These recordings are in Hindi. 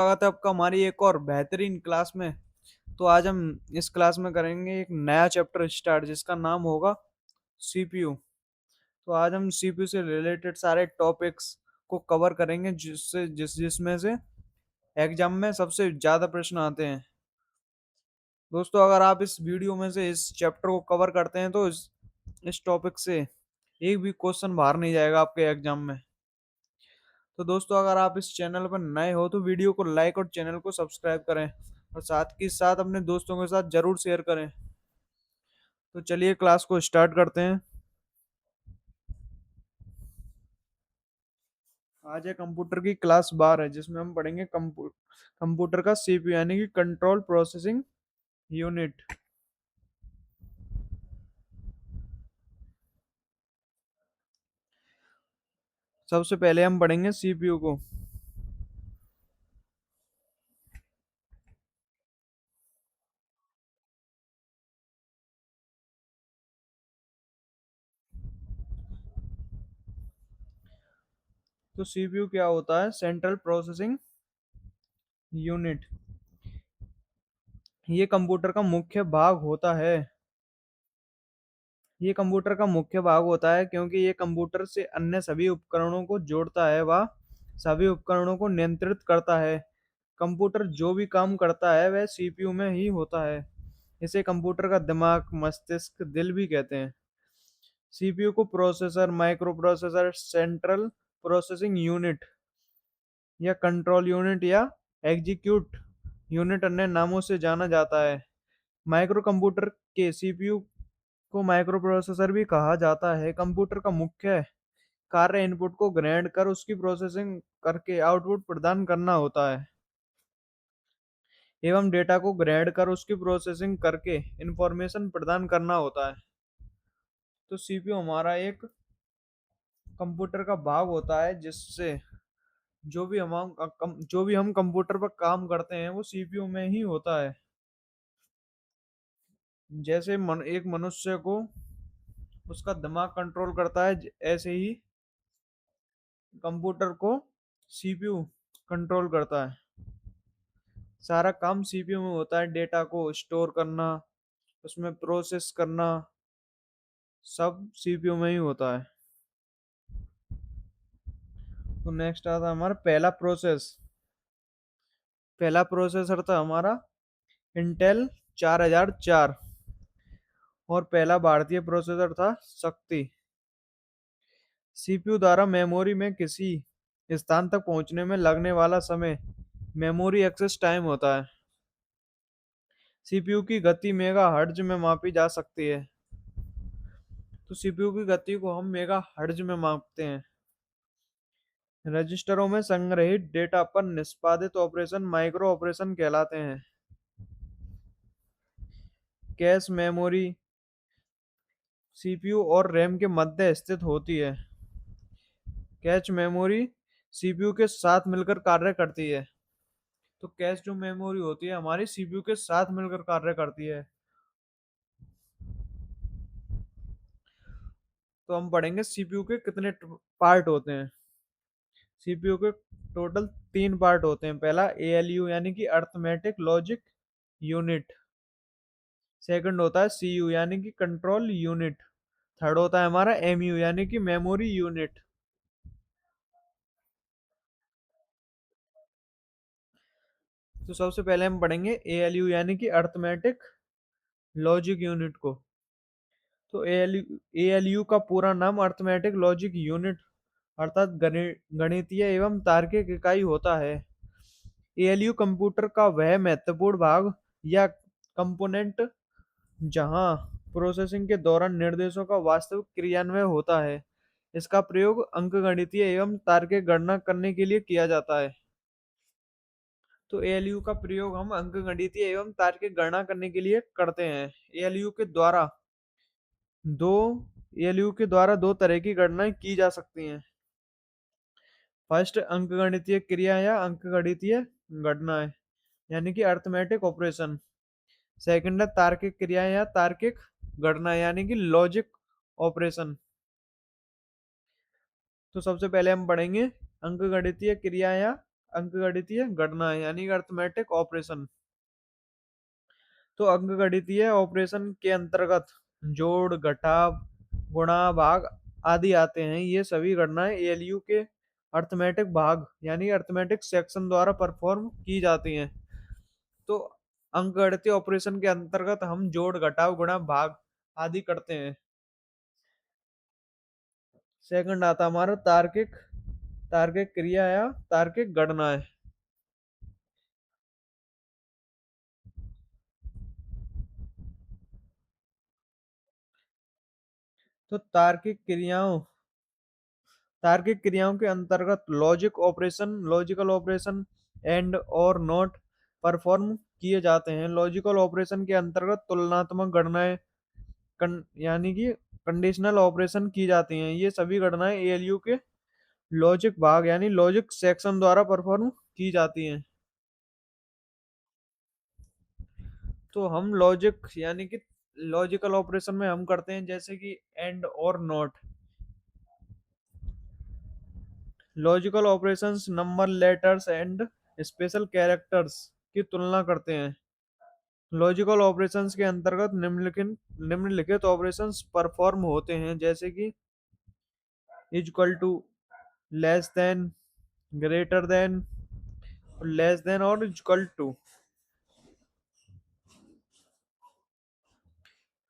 स्वागत है आपका हमारी एक और बेहतरीन क्लास में। तो आज हम इस क्लास में करेंगे एक नया चैप्टर स्टार्ट जिसका नाम होगा सीपीयू। तो आज हम सीपीयू से रिलेटेड सारे टॉपिक्स को कवर करेंगे जिसमें से एग्जाम में सबसे ज्यादा प्रश्न आते हैं। दोस्तों, अगर आप इस वीडियो में से इस चैप्टर को कवर करते हैं तो इस टॉपिक से एक भी क्वेश्चन बाहर नहीं जाएगा आपके एग्जाम में। तो दोस्तों, अगर आप इस चैनल पर नए हो तो वीडियो को लाइक और चैनल को सब्सक्राइब करें और साथ के साथ अपने दोस्तों के साथ जरूर शेयर करें। तो चलिए क्लास को स्टार्ट करते हैं। आज है कंप्यूटर की क्लास 12 है जिसमें हम पढ़ेंगे कंप्यूटर का सीपीयू यानी कि कंट्रोल प्रोसेसिंग यूनिट। सबसे पहले हम पढ़ेंगे सीपीयू को। तो सीपीयू क्या होता है? Central processing unit. ये कंप्यूटर का मुख्य भाग होता है। ये कंप्यूटर का मुख्य भाग होता है क्योंकि ये कंप्यूटर से अन्य सभी उपकरणों को जोड़ता है व सभी उपकरणों को नियंत्रित करता है। कंप्यूटर जो भी काम करता है वह सीपीयू में ही होता है। इसे कंप्यूटर का दिमाग, मस्तिष्क, दिल भी कहते हैं। सीपीयू को processor, micro processor, central processing unit या कंट्रोल यूनिट या एग्जीक्यूट यूनिट अन्य नामों से जाना जाता है। माइक्रो कंप्यूटर के सीपीयू को माइक्रो प्रोसेसर भी कहा जाता है। कंप्यूटर का मुख्य कार्य इनपुट को ग्रहण कर उसकी प्रोसेसिंग करके आउटपुट प्रदान करना होता है एवं डेटा को ग्रहण कर उसकी प्रोसेसिंग करके इंफॉर्मेशन प्रदान करना होता है। तो सीपीयू हमारा एक कंप्यूटर का भाग होता है जिससे जो भी हम कंप्यूटर पर काम करते हैं वो सीपीयू में ही होता है। जैसे एक मनुष्य को उसका दिमाग कंट्रोल करता है, ऐसे ही कंप्यूटर को सीपीयू कंट्रोल करता है। सारा काम सीपीयू में होता है। डेटा को स्टोर करना, उसमें प्रोसेस करना, सब सीपीयू में ही होता है। तो नेक्स्ट आता है हमारा पहला प्रोसेसर था हमारा इंटेल 4004 और पहला भारतीय प्रोसेसर था शक्ति। सीपीयू द्वारा मेमोरी में किसी स्थान तक पहुंचने में लगने वाला समय मेमोरी एक्सेस टाइम होता है। सीपीयू की गति मेगा हर्ट्ज में मापी जा सकती है। तो सीपीयू की गति को हम मेगा हर्ट्ज में मापते हैं। रजिस्टरों में संग्रहित डेटा पर निष्पादित ऑपरेशन माइक्रो ऑपरेशन कहलाते हैं। कैश मेमोरी सीपीयू और रैम के मध्य स्थित होती है। कैच मेमोरी सीपीयू के साथ मिलकर कार्य करती है। तो कैश जो मेमोरी होती है हमारी सीपीयू के साथ मिलकर कार्य करती है। तो हम पढ़ेंगे सीपीयू के कितने पार्ट होते हैं। सीपीयू के टोटल 3 पार्ट होते हैं। पहला एएलयू यानी कि अर्थमेटिक लॉजिक यूनिट। सेकंड होता है सीयू यानी कि कंट्रोल यूनिट। थर्ड होता है हमारा एमयू यानी कि मेमोरी यूनिट। तो सबसे पहले हम पढ़ेंगे एएलयू यानी कि अर्थमेटिक लॉजिक यूनिट को। तो एएलयू का पूरा नाम अर्थमेटिक लॉजिक यूनिट अर्थात गणितीय एवं तार्किक इकाई होता है। एएलयू कंप्यूटर का वह महत्वपूर्ण भाग या कंपोनेंट जहां प्रोसेसिंग के दौरान निर्देशों का वास्तविक क्रियान्वयन होता है। इसका प्रयोग अंकगणितीय एवं तार्किक गणना करने के लिए किया जाता है। तो एएलयू का प्रयोग हम अंकगणितीय एवं तार्किक गणना करने के लिए करते हैं। एएलयू के द्वारा दो एएलयू के द्वारा दो तरह की गणनाएं की जा सकती हैं। फर्स्ट, अंकगणितीय क्रिया या अंकगणितीय गणनाएं यानी कि अर्थमेटिक ऑपरेशन। सेकंड है तार्किक क्रिया या तार्किक गणना यानी कि लॉजिक ऑपरेशन। तो सबसे पहले हम पढ़ेंगे अंकगणितीय क्रिया या अंकगणितीय गणना यानी अर्थमेटिक ऑपरेशन। तो अंकगणितीय ऑपरेशन के अंतर्गत जोड़, घटाव, गुणा, भाग आदि आते हैं। ये सभी गणनाएं एएलयू के अर्थमेटिक भाग यानी अर्थमेटिक सेक्शन द्वारा परफॉर्म की जाती हैं। तो अंकगणितीय ऑपरेशन के अंतर्गत हम जोड़, घटाव, गुणा, भाग आदि करते हैं। सेकंड आता हमारा तार्किक तार्किक क्रिया या तार्किक गणना है। तो तार्किक क्रियाओं के अंतर्गत लॉजिकल ऑपरेशन एंड और नॉट परफॉर्म किए जाते हैं। लॉजिकल ऑपरेशन के अंतर्गत तुलनात्मक गणनाएं यानी कि कंडीशनल ऑपरेशन की जाती हैं। ये सभी गणनाएं एएलयू के लॉजिक भाग यानी लॉजिक सेक्शन द्वारा परफॉर्म की जाती हैं। तो हम लॉजिक यानी कि लॉजिकल ऑपरेशन में हम करते हैं जैसे कि एंड और not. Logical operations number, letters and special characters की तुलना करते हैं। लॉजिकल ऑपरेशंस के अंतर्गत निम्नलिखित ऑपरेशंस परफॉर्म होते हैं जैसे कि equal to, less than, greater than, less than और इक्वल टू।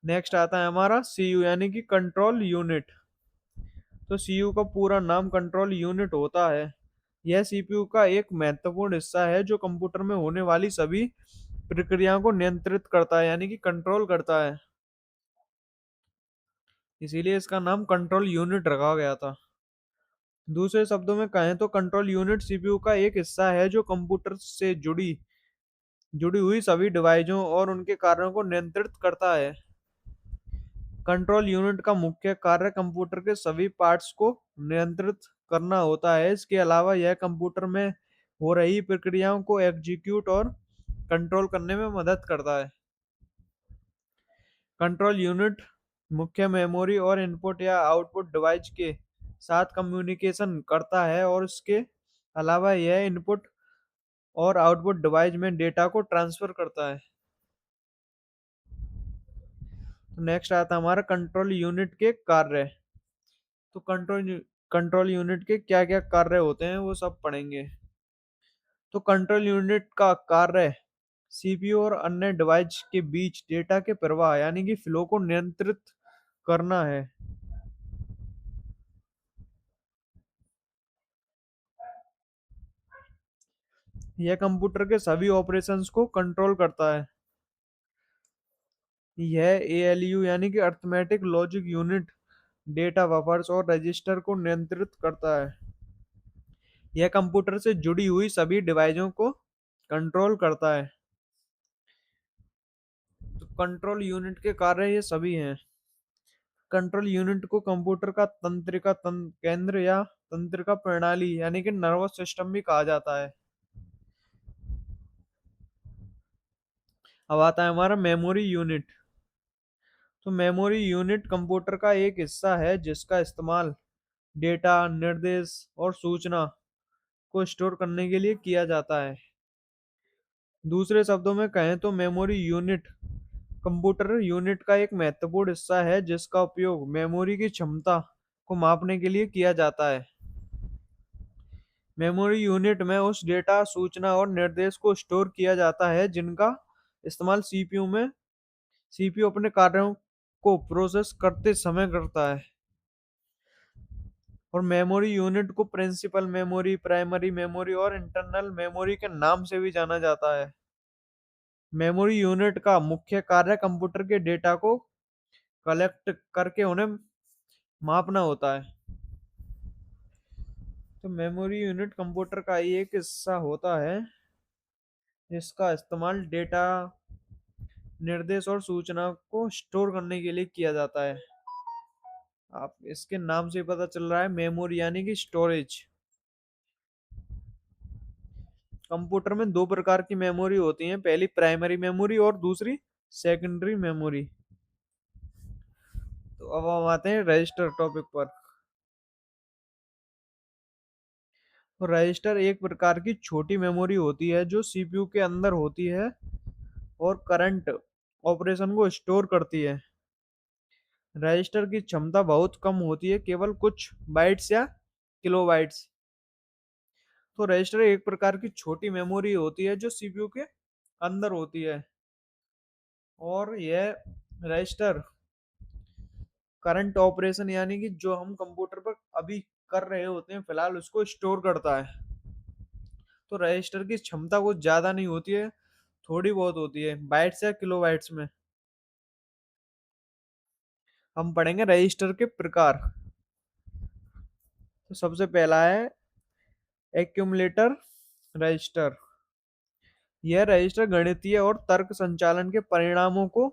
नेक्स्ट आता है हमारा सीयू यानी कि कंट्रोल यूनिट। तो सीयू का पूरा नाम कंट्रोल यूनिट होता है। यह सीपीयू का एक महत्वपूर्ण हिस्सा है जो कंप्यूटर में होने वाली सभी प्रक्रियाओं को नियंत्रित करता है यानी कि कंट्रोल करता है। इसीलिए इसका नाम कंट्रोल यूनिट रखा गया था। दूसरे शब्दों में कहें तो कंट्रोल यूनिट सीपीयू का एक हिस्सा है जो कंप्यूटर से जुड़ी हुई सभी डिवाइसों और उनके कार्यों को नियंत्रित करता है। कंट्रोल यूनिट का मुख्य कार्य कंप्यूटर के सभी पार्ट्स को नियंत्रित करना होता है। इसके अलावा यह कंप्यूटर में हो रही प्रक्रियाओं को एग्जीक्यूट और कंट्रोल करने में मदद करता है। कंट्रोल यूनिट मुख्य मेमोरी और इनपुट या आउटपुट डिवाइस के साथ कम्युनिकेशन करता है और इसके अलावा यह इनपुट और आउटपुट डिवाइस में डेटा को ट्रांसफर करता है। तो नेक्स्ट आता है हमारा कंट्रोल यूनिट के कार्य। तो कंट्रोल यूनिट के क्या क्या कार्य होते हैं वो सब पढ़ेंगे। तो कंट्रोल यूनिट का कार्य सीपीयू और अन्य डिवाइस के बीच डेटा के प्रवाह यानी कि फ्लो को नियंत्रित करना है। यह कंप्यूटर के सभी ऑपरेशंस को कंट्रोल करता है। यह एएलयू यानी कि arithmetic logic unit data buffers और रजिस्टर को नियंत्रित करता है। यह कंप्यूटर से जुड़ी हुई सभी डिवाइसों को कंट्रोल करता है। तो कंट्रोल यूनिट के कार्य ये सभी हैं। कंट्रोल यूनिट को कंप्यूटर का केंद्र या तंत्रिका प्रणाली यानी कि नर्वस सिस्टम भी कहा जाता है। अब आता है हमारा मेमोरी यूनिट। तो मेमोरी यूनिट कंप्यूटर का एक हिस्सा है जिसका इस्तेमाल डेटा, निर्देश और सूचना को स्टोर करने के लिए किया जाता है। दूसरे शब्दों में कहें तो मेमोरी यूनिट कंप्यूटर यूनिट का एक महत्वपूर्ण हिस्सा है जिसका उपयोग मेमोरी की क्षमता को मापने के लिए किया जाता है। मेमोरी यूनिट में उस डेटा, सूचना और निर्देश को स्टोर किया जाता है जिनका इस्तेमाल सीपीयू अपने कार्यों को प्रोसेस करते समय करता है। और मेमोरी यूनिट को प्रिंसिपल मेमोरी, प्राइमरी मेमोरी और इंटरनल मेमोरी के नाम से भी जाना जाता है। मेमोरी यूनिट का मुख्य कार्य कंप्यूटर के डेटा को कलेक्ट करके उन्हें मापना होता है। तो मेमोरी यूनिट कंप्यूटर का ही एक हिस्सा होता है जिसका इस्तेमाल डेटा, निर्देश और सूचना को स्टोर करने के लिए किया जाता है। आप इसके नाम से पता चल रहा है मेमोरी यानी कि स्टोरेज। कंप्यूटर में दो प्रकार की मेमोरी होती है, पहली प्राइमरी मेमोरी और दूसरी सेकेंडरी मेमोरी। तो अब हम आते हैं रजिस्टर टॉपिक पर। तो रजिस्टर एक प्रकार की छोटी मेमोरी होती है जो सीपीयू के अंदर होती है और करंट ऑपरेशन को स्टोर करती है। रजिस्टर की क्षमता बहुत कम होती है, केवल कुछ बाइट्स या किलोबाइट्स। तो रजिस्टर एक प्रकार की छोटी मेमोरी होती है जो सीपीयू के अंदर होती है, और यह रजिस्टर करंट ऑपरेशन यानी कि जो हम कंप्यूटर पर अभी कर रहे होते हैं फिलहाल उसको स्टोर करता है। तो रजिस्टर की क्षमता कुछ ज्यादा नहीं होती है, थोड़ी बहुत होती है बाइट्स या किलोबाइट्स में। हम पढ़ेंगे रजिस्टर के प्रकार। तो सबसे पहला है एक्यूमुलेटर रजिस्टर। यह रजिस्टर गणितीय और तर्क संचालन के परिणामों को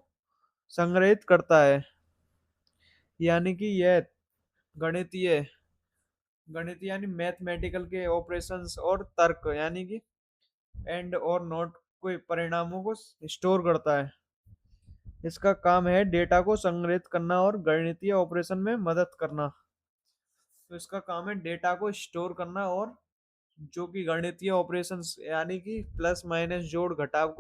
संग्रहित करता है। यानी कि यह गणितीय गणित यानी मैथमेटिकल के ऑपरेशंस और तर्क यानी कि एंड और नॉट के परिणामों को स्टोर करता है। इसका काम है डेटा को संग्रहित करना और गणितीय ऑपरेशन में मदद करना। तो इसका काम है डेटा को स्टोर करना और जो कि गणितीय ऑपरेशंस यानी कि प्लस माइनस जोड़ घटाव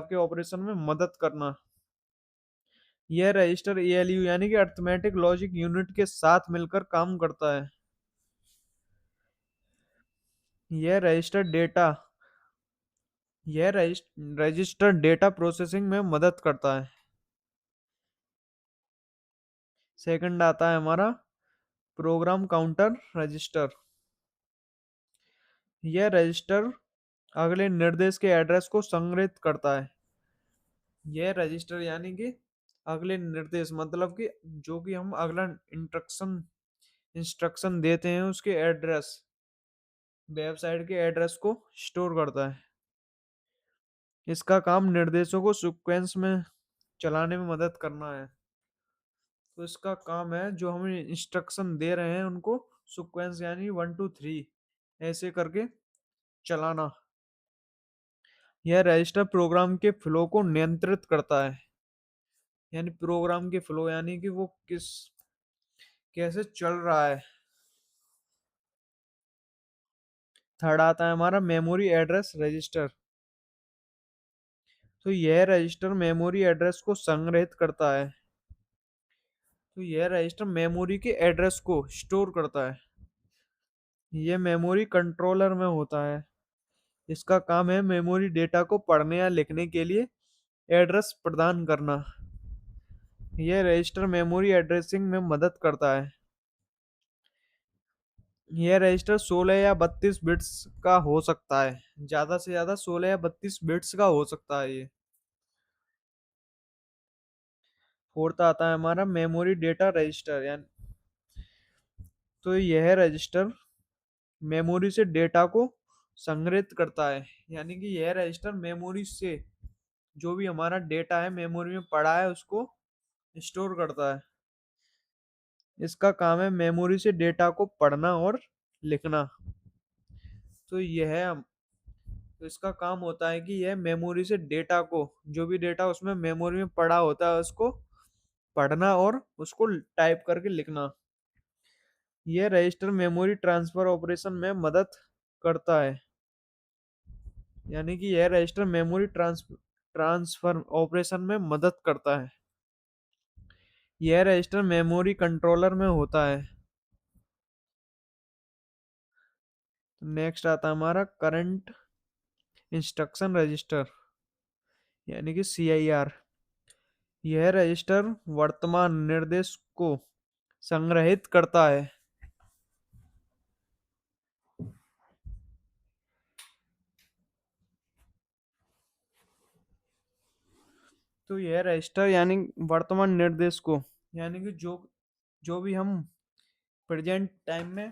के ऑपरेशन में मदद करना। यह रजिस्टर एएलयू यानी कि अर्थमेटिक लॉजिक यूनिट के साथ मिलकर काम करता है। यह रजिस्टर डेटा यह रजिस्टर डेटा प्रोसेसिंग में मदद करता है। सेकंड आता है हमारा प्रोग्राम काउंटर रजिस्टर। यह रजिस्टर अगले निर्देश के एड्रेस को संग्रहित करता है। यह रजिस्टर यानी कि अगले निर्देश मतलब कि जो कि हम अगला इंस्ट्रक्शन देते हैं उसके एड्रेस वेबसाइट के एड्रेस को स्टोर करता है। इसका काम निर्देशों को सीक्वेंस में चलाने में मदद करना है। तो इसका काम है जो हम इंस्ट्रक्शन दे रहे हैं उनको सीक्वेंस यानी 1 2 3 ऐसे करके चलाना। यह रजिस्टर प्रोग्राम के फ्लो को नियंत्रित करता है। यानी प्रोग्राम के फ्लो यानी कि वो कैसे चल रहा है। थर्ड आता है हमारा मेमोरी एड्रेस रजिस्टर। तो यह रजिस्टर मेमोरी एड्रेस को संग्रहित करता है। तो यह रजिस्टर मेमोरी के एड्रेस को स्टोर करता है। यह मेमोरी कंट्रोलर में होता है। इसका काम है मेमोरी डेटा को पढ़ने या लिखने के लिए एड्रेस प्रदान करना। यह रजिस्टर मेमोरी एड्रेसिंग में मदद करता है। यह रजिस्टर 16 या 32 बिट्स का हो सकता है, ज्यादा से ज्यादा 16 या 32 बिट्स का हो सकता है ये। फोर्थ आता है हमारा मेमोरी डेटा रजिस्टर यानी तो यह रजिस्टर मेमोरी से डेटा को संग्रहित करता है। यानी कि यह रजिस्टर मेमोरी से जो भी हमारा डेटा है मेमोरी में पड़ा है उसको स्टोर करता है। इसका काम है मेमोरी से डेटा को पढ़ना और लिखना। तो तो इसका काम होता है कि यह मेमोरी से डेटा को जो भी डेटा उसमें मेमोरी में पड़ा होता है उसको पढ़ना और उसको टाइप करके लिखना। यह रजिस्टर मेमोरी ट्रांसफर ऑपरेशन में मदद करता है। यानी कि यह रजिस्टर मेमोरी ट्रांसफर ऑपरेशन में मदद करता है। यह रजिस्टर मेमोरी कंट्रोलर में होता है। नेक्स्ट आता है हमारा करंट इंस्ट्रक्शन रजिस्टर यानी कि सीआईआर। यह रजिस्टर वर्तमान निर्देश को संग्रहित करता है। तो यह रजिस्टर यानी वर्तमान निर्देश को यानी कि जो जो भी हम प्रेजेंट टाइम में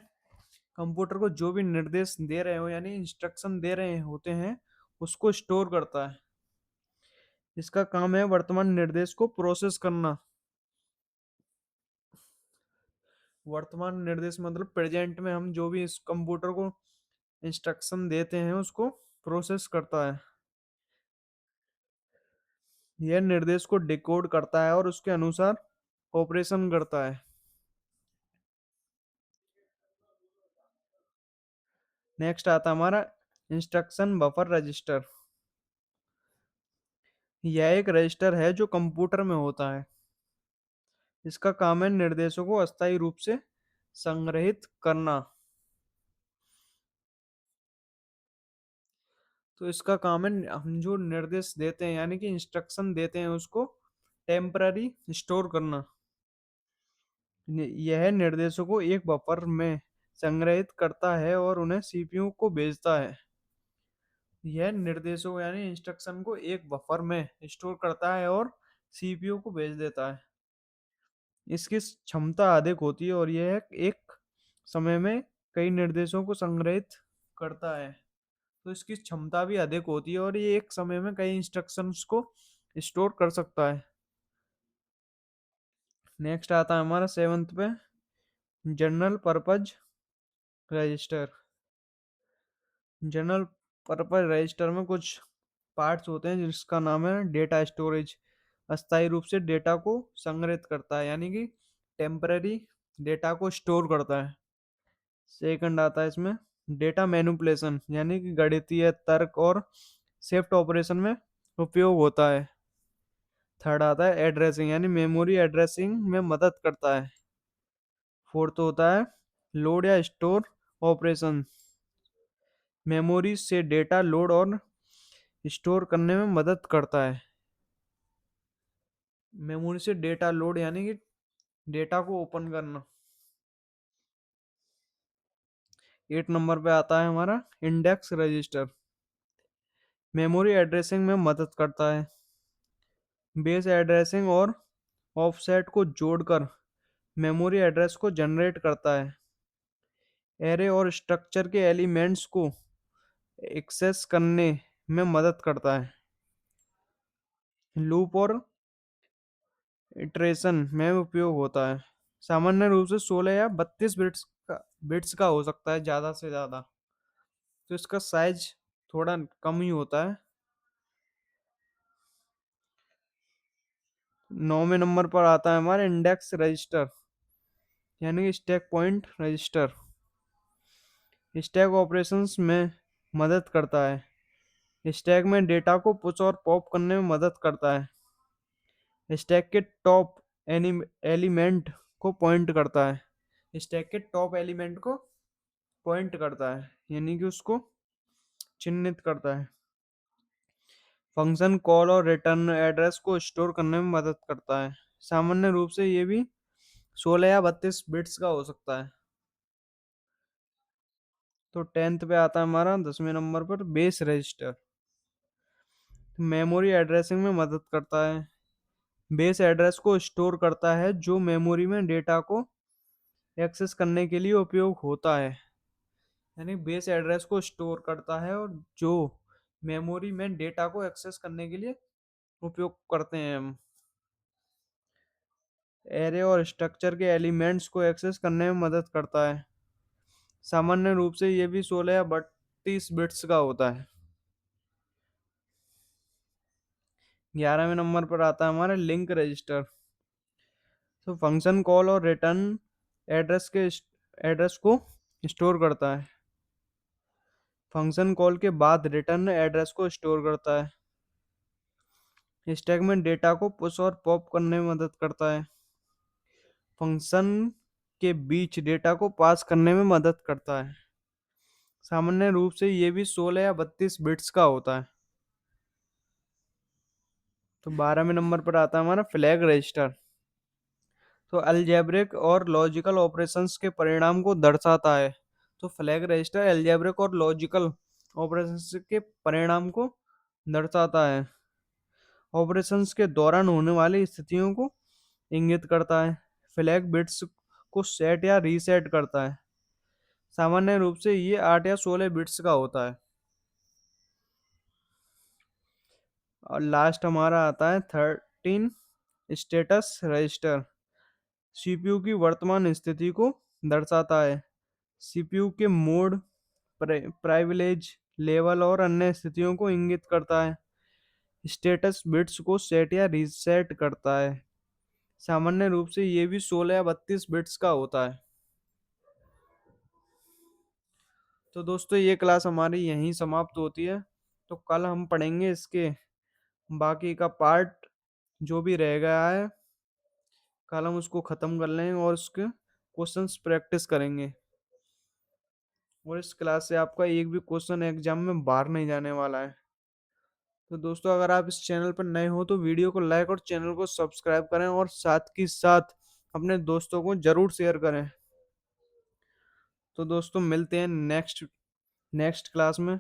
कंप्यूटर को जो भी निर्देश दे रहे हो यानी इंस्ट्रक्शन दे रहे होते हैं उसको स्टोर करता है। इसका काम है वर्तमान निर्देश को प्रोसेस करना। वर्तमान निर्देश मतलब प्रेजेंट में हम जो भी इस कंप्यूटर को इंस्ट्रक्शन देते हैं उसको प्रोसेस करता है। यह निर्देश को डिकोड करता है और उसके अनुसार ऑपरेशन करता है। नेक्स्ट आता हमारा इंस्ट्रक्शन बफर रजिस्टर। यह एक रजिस्टर है जो कंप्यूटर में होता है। इसका काम है निर्देशों को अस्थायी रूप से संग्रहित करना। तो इसका काम है हम जो निर्देश देते हैं यानी कि इंस्ट्रक्शन देते हैं उसको टेम्पररी स्टोर करना। यह निर्देशों को एक बफर में संग्रहित करता है और उन्हें सीपीयू को भेजता है। यह निर्देशों यानी इंस्ट्रक्शन को एक बफर में स्टोर करता है और सीपीयू को भेज देता है। इसकी क्षमता अधिक होती है और यह एक समय में कई निर्देशों को संग्रहित करता है। तो इसकी क्षमता भी अधिक होती है और ये एक समय में कई इंस्ट्रक्शंस को स्टोर कर सकता है। नेक्स्ट आता है हमारा सेवंथ पे general purpose register. General purpose register में कुछ पार्ट्स होते हैं जिसका नाम है डेटा स्टोरेज। अस्थायी रूप से डेटा को संग्रहित करता है यानी कि टेम्पररी डेटा को स्टोर करता है। सेकंड आता है इसमें डेटा मैनिपुलेशन यानी कि गणितीय तर्क और शिफ्ट ऑपरेशन में उपयोग होता है। थर्ड आता है एड्रेसिंग यानी मेमोरी एड्रेसिंग में मदद करता है। फोर्थ होता है लोड या स्टोर ऑपरेशन। मेमोरी से डेटा लोड और स्टोर करने में मदद करता है। मेमोरी से डेटा लोड यानी कि डेटा को ओपन करना। 8 नंबर पे आता है हमारा इंडेक्स रजिस्टर। मेमोरी एड्रेसिंग में मदद करता है। बेस एड्रेसिंग और ऑफसेट को जोड़कर मेमोरी एड्रेस को जनरेट करता है। एरे और स्ट्रक्चर के एलिमेंट्स को एक्सेस करने में मदद करता है। लूप और इटरेशन में उपयोग होता है। सामान्य रूप से 16 या 32 बिट्स का हो सकता है ज़्यादा से ज़्यादा। तो इसका साइज थोड़ा कम ही होता है। 9वें नंबर पर आता है हमारा इंडेक्स रजिस्टर यानी कि stack point register. Stack operations में मदद करता है। स्टैक में डेटा को पुश और पॉप करने में मदद करता है। स्टैक के टॉप एलिमेंट को पॉइंट करता है। स्टैक के टॉप एलिमेंट को पॉइंट करता है यानी कि उसको चिन्हित करता है। फंक्शन कॉल और रिटर्न एड्रेस को स्टोर करने में मदद करता है। सामान्य रूप से ये भी 16 या 32 बिट्स का हो सकता है। तो 10th पे आता है हमारा 10वें नंबर पर बेस रजिस्टर। मेमोरी एड्रेसिंग में मदद करता है। बेस एड्रेस को स्टोर करता है जो मेमोरी में डेटा को एक्सेस करने के लिए उपयोग होता है। यानी बेस एड्रेस को स्टोर करता है और जो मेमोरी में डेटा को एक्सेस करने के लिए उपयोग करते हैं हम। एरे और स्ट्रक्चर के एलिमेंट्स को एक्सेस करने में मदद करता है। सामान्य रूप से ये भी 16 या 32 बिट्स का होता है। 11वें नंबर पर आता है हमारा लिंक रजिस्टर। तो फंक्शन कॉल और रिटर्न एड्रेस को स्टोर करता है। फंक्शन कॉल के बाद रिटर्न एड्रेस को स्टोर करता है। स्टैक में डेटा को पुश और पॉप करने में मदद करता है। फंक्शन के बीच डेटा को पास करने में मदद करता है। सामान्य रूप से ये भी 16 या 32 बिट्स का होता है। तो 12वें नंबर पर आता है हमारा फ्लैग रजिस्टर। तो अलजेब्रिक और लॉजिकल ऑपरेशंस के परिणाम को दर्शाता है। तो फ्लैग रजिस्टर अलजेब्रिक और लॉजिकल ऑपरेशंस के परिणाम को दर्शाता है। ऑपरेशंस के दौरान होने वाली स्थितियों को इंगित करता है। फ्लैग बिट्स को सेट या रीसेट करता है। सामान्य रूप से ये 8 या 16 बिट्स का होता है। और लास्ट हमारा आता है 13 स्टेटस रजिस्टर। सीपीयू की वर्तमान स्थिति को दर्शाता है। सीपीयू के मोड प्राइविलेज लेवल और अन्य स्थितियों को इंगित करता है। स्टेटस बिट्स को सेट या रीसेट करता है। सामान्य रूप से ये भी 16 या 32 बिट्स का होता है। तो दोस्तों ये क्लास हमारी यहीं समाप्त होती है। तो कल हम पढ़ेंगे इसके बाकी का पार्ट जो भी रह गया है। कल हम उसको खत्म कर लेंगे और उसके क्वेश्चंस प्रैक्टिस करेंगे। और इस क्लास से आपका एक भी क्वेश्चन एग्जाम में बाहर नहीं जाने वाला है। तो दोस्तों अगर आप इस चैनल पर नए हो तो वीडियो को लाइक और चैनल को सब्सक्राइब करें और साथ ही साथ अपने दोस्तों को जरूर शेयर करें। तो दोस्तों मिलते हैं नेक्स्ट नेक्स्ट क्लास में।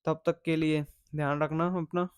तब तक के लिए ध्यान रखना अपना।